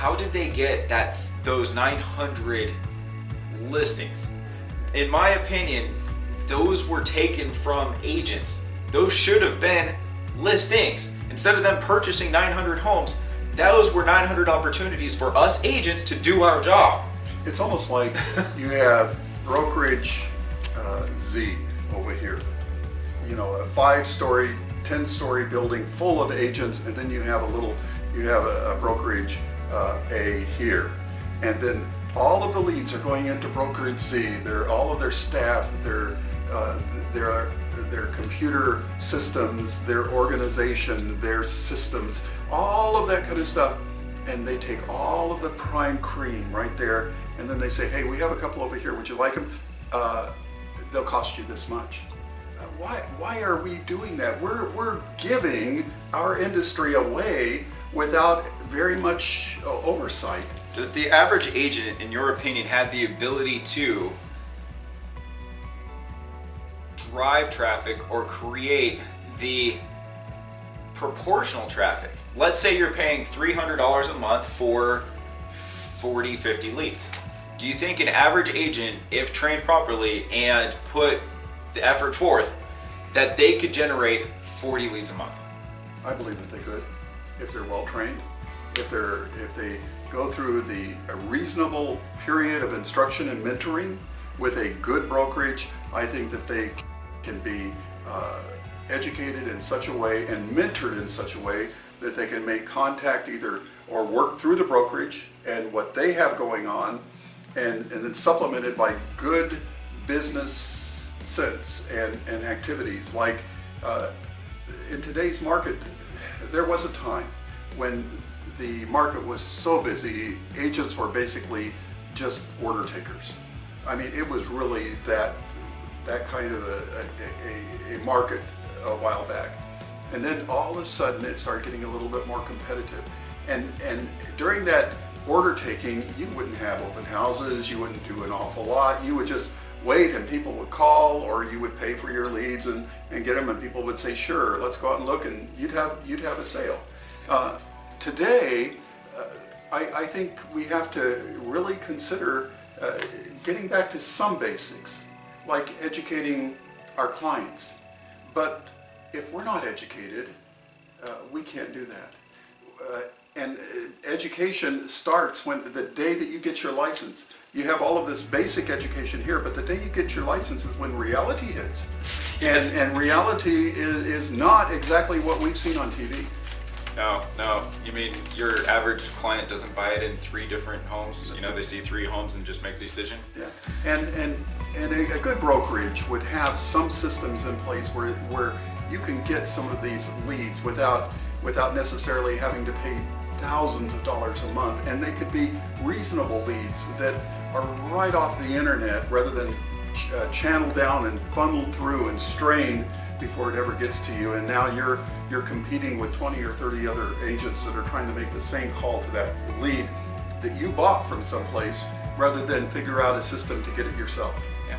how did they get those 900 listings? In my opinion, those were taken from agents. Those should have been listings. Instead of them purchasing 900 homes, those were 900 opportunities for us agents to do our job. It's almost like you have brokerage Z over here. You know, a 5-story, 10-story building full of agents, and then you have a brokerage A here. And then all of the leads are going into brokerage Z. All of their staff, their computer systems, their organization, their systems, all of that kind of stuff. And they take all of the prime cream right there, and then they say, hey, we have a couple over here, would you like them? They'll cost you this much. Why are we doing that? We're giving our industry away without very much oversight. Does the average agent, in your opinion, have the ability to drive traffic or create the proportional traffic? Let's say you're paying $300 a month for 40, 50 leads. Do you think an average agent, if trained properly and put the effort forth, that they could generate 40 leads a month? I believe that they could, if they're well trained, if they go through a reasonable period of instruction and mentoring with a good brokerage. I think that they can be educated in such a way and mentored in such a way that they can make contact either or work through the brokerage and what they have going on, and then supplemented by good business sense and activities. Like in today's market, there was a time when the market was so busy, agents were basically just order takers. I mean, it was really that kind of a market a while back. And then all of a sudden it started getting a little bit more competitive. And during that order taking, you wouldn't have open houses, you wouldn't do an awful lot. You would just wait and people would call, or you would pay for your leads and get them, and people would say, sure, let's go out and look, and you'd have a sale. Today, I think we have to really consider getting back to some basics, like educating our clients. But if we're not educated, we can't do that. And education starts when the day that you get your license. You have all of this basic education here, but the day you get your license is when reality hits. Yes. And reality is not exactly what we've seen on TV. No. You mean your average client doesn't buy it in 3 different homes? You know, they see 3 homes and just make a decision? Yeah. And a good brokerage would have some systems in place where you can get some of these leads without necessarily having to pay thousands of dollars a month, and they could be reasonable leads that are right off the internet rather than channeled down and funneled through and strained before it ever gets to you. And now you're competing with 20 or 30 other agents that are trying to make the same call to that lead that you bought from someplace, rather than figure out a system to get it yourself. Yeah.